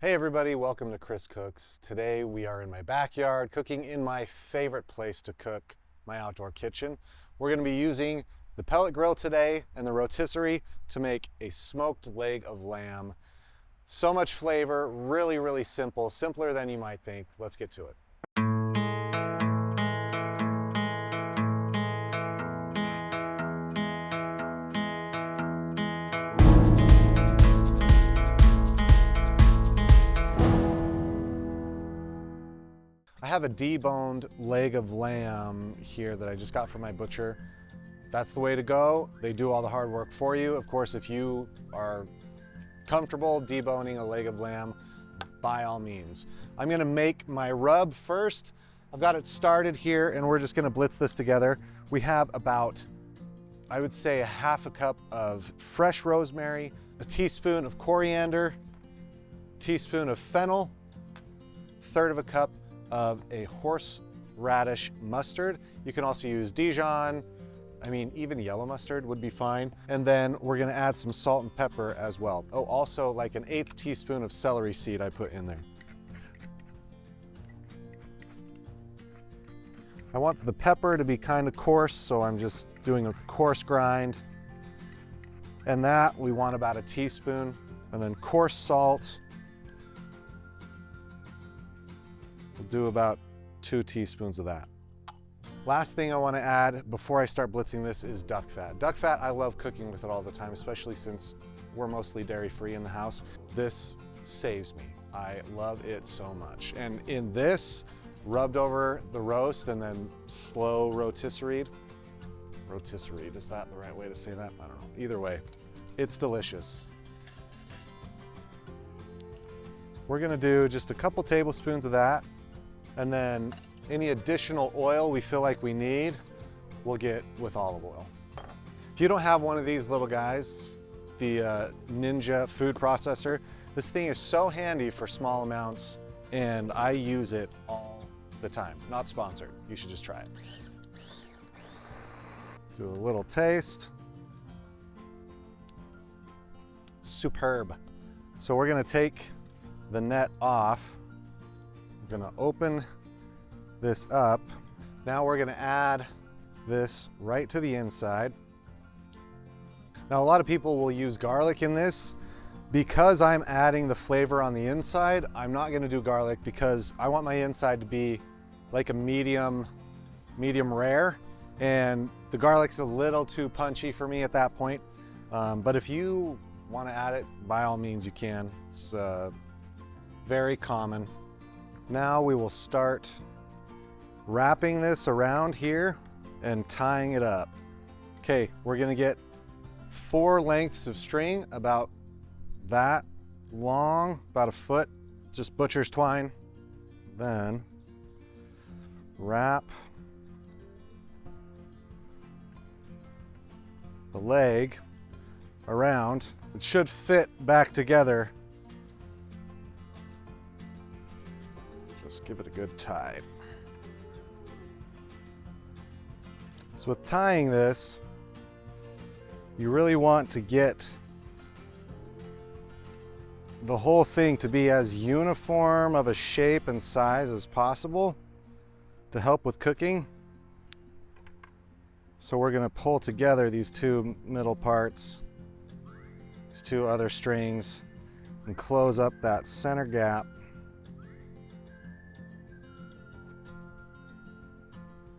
Hey everybody, welcome to Chris Cooks. Today we are in my backyard cooking in my favorite place to cook, my outdoor kitchen. We're going to be using the pellet grill today and the rotisserie to make a smoked leg of lamb. So much flavor, really simple, simpler than you might think. Let's get to it. I have a deboned leg of lamb here that I just got from my butcher. That's the way to go. They do all the hard work for you. Of course, if you are comfortable deboning a leg of lamb, by all means. I'm gonna make my rub first. I've got it started here and we're just gonna blitz this together. We have about, I would say, a half a cup of fresh rosemary, a teaspoon of coriander, teaspoon of fennel, third of a cup of a horseradish mustard. You can also use Dijon. I mean, even yellow mustard would be fine. And then we're gonna add some salt and pepper as well. Oh, also like an 1/8 teaspoon of celery seed I put in there. I want the pepper to be kind of coarse, so I'm just doing a coarse grind. And that we want about a teaspoon. And then coarse salt. We'll do about 2 teaspoons of that. Last thing I want to add before I start blitzing this is duck fat. Duck fat, I love cooking with it all the time, especially since we're mostly dairy-free in the house. This saves me. I love it so much. And in this, rubbed over the roast and then slow rotisseried. Rotisseried, is that the right way to say that? I don't know. Either way, it's delicious. We're gonna do just a couple tablespoons of that, and then any additional oil we feel like we need, we'll get with olive oil. If you don't have one of these little guys, the Ninja food processor, this thing is so handy for small amounts and I use it all the time. Not sponsored, you should just try it. Do a little taste. Superb. So we're gonna take the net off. We're gonna open this up. Now we're gonna add this right to the inside. Now a lot of people will use garlic in this. Because I'm adding the flavor on the inside, I'm not gonna do garlic because I want my inside to be like a medium rare, and the garlic's a little too punchy for me at that point. But if you wanna add it, by all means you can. It's very common. Now we will start wrapping this around here and tying it up. Okay, we're gonna get 4 lengths of string about that long, about 1 foot, just butcher's twine. Then wrap the leg around. It should fit back together. Just give it a good tie. So with tying this, you really want to get the whole thing to be as uniform of a shape and size as possible to help with cooking. So we're going to pull together these 2 middle parts, these 2 other strings, and close up that center gap.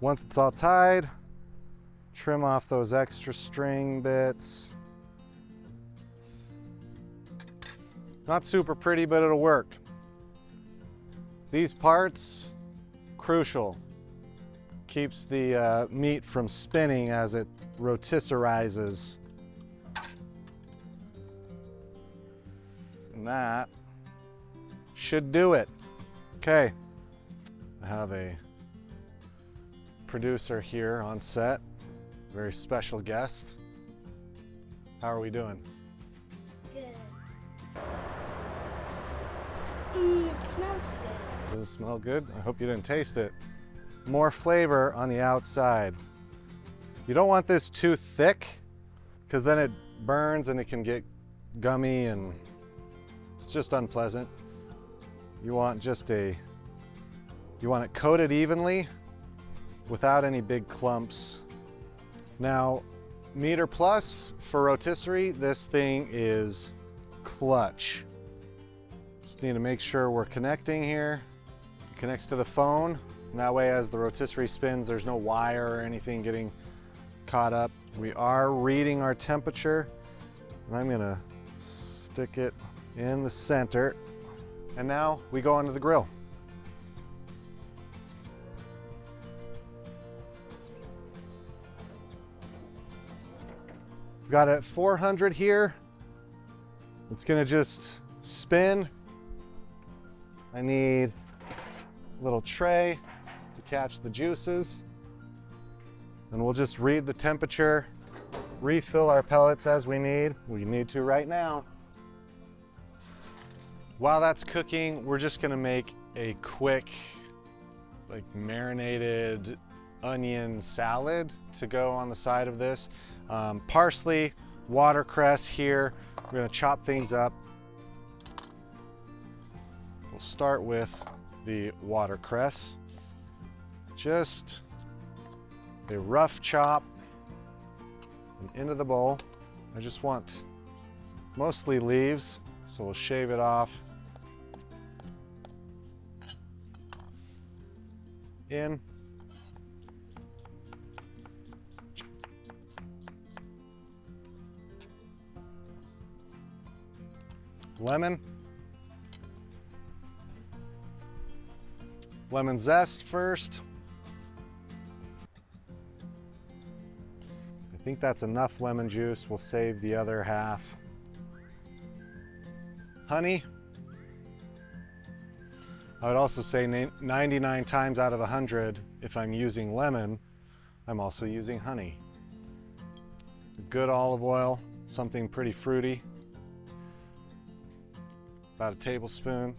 Once it's all tied, trim off those extra string bits. Not super pretty, but it'll work. These parts, crucial. Keeps the meat from spinning as it rotisserizes. And that should do it. Okay, I have a producer here on set, very special guest. How are we doing? Good. It smells good. Does it smell good? I hope you didn't taste it. More flavor on the outside. You don't want this too thick because then it burns and it can get gummy and it's just unpleasant. You want you want it coated evenly without any big clumps. Now, meter plus for rotisserie, this thing is clutch. Just need to make sure we're connecting here. It connects to the phone, and that way as the rotisserie spins, there's no wire or anything getting caught up. We are reading our temperature, and I'm gonna stick it in the center. And now we go onto the grill. We've got it at 400 here. It's gonna just spin. I need a little tray to catch the juices. And we'll just read the temperature, refill our pellets as we need. We need to right now. While that's cooking, we're just gonna make a quick, like marinated onion salad to go on the side of this. Parsley, watercress here. We're gonna chop things up. We'll start with the watercress. Just a rough chop and into the bowl. I just want mostly leaves, so we'll shave it off. In. Lemon. Lemon zest first. I think that's enough lemon juice. We'll save the other half. Honey. I would also say 99 times out of 100, if I'm using lemon, I'm also using honey. Good olive oil, something pretty fruity. About a tablespoon.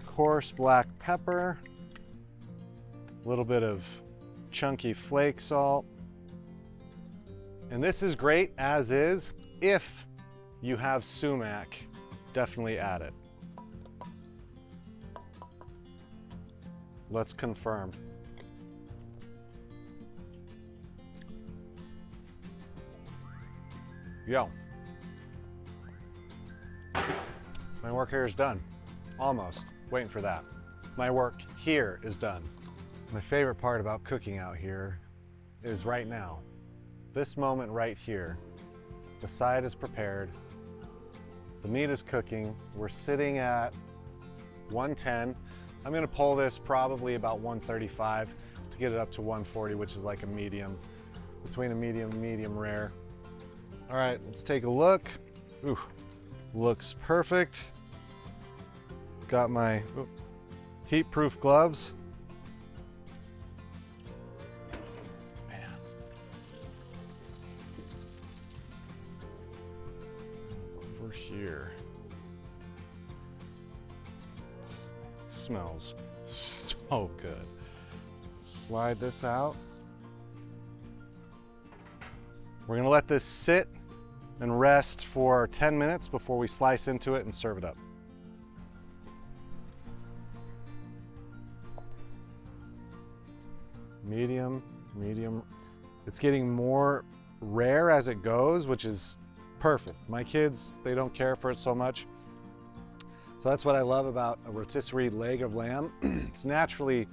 Coarse black pepper. A little bit of chunky flake salt. And this is great as is. If you have sumac, definitely add it. Let's confirm. Yo. My work here is done. Almost. Waiting for that. My work here is done. My favorite part about cooking out here is right now. This moment right here. The side is prepared. The meat is cooking. We're sitting at 110. I'm gonna pull this probably about 135 to get it up to 140, which is like a medium, between a medium and medium rare. All right, let's take a look. Ooh, looks perfect. Got my heat-proof gloves. Man. Over here. It smells so good. Slide this out. We're gonna let this sit and rest for 10 minutes before we slice into it and serve it up. Medium, medium. It's getting more rare as it goes, which is perfect. My kids, they don't care for it so much. So that's what I love about a rotisserie leg of lamb. It's naturally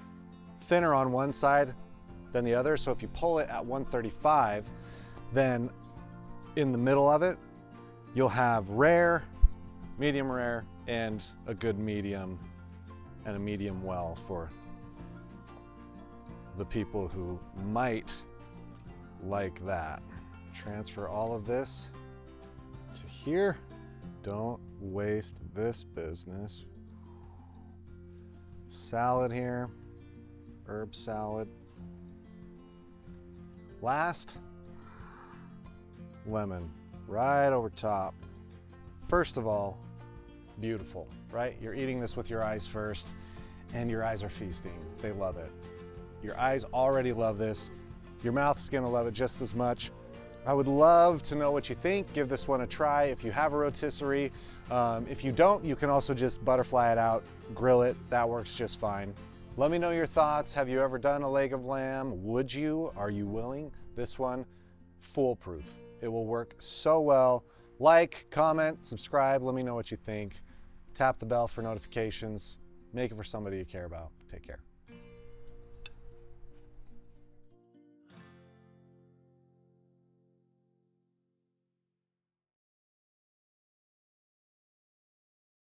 thinner on one side than the other. So if you pull it at 135, then in the middle of it, you'll have rare, and a good medium and a medium well for the people who might like that. Transfer all of this to here. Don't waste this business. Salad here, herb salad. Last, lemon, right over top. First of all, beautiful, right? You're eating this with your eyes first, and your eyes are feasting. They love it. Your eyes already love this. Your mouth's gonna love it just as much. I would love to know what you think. Give this one a try if you have a rotisserie. If you don't, you can also just butterfly it out, grill it. That works just fine. Let me know your thoughts. Have you ever done a leg of lamb? Would you? Are you willing? This one, foolproof. It will work so well. Like, comment, subscribe. Let me know what you think. Tap the bell for notifications. Make it for somebody you care about. Take care.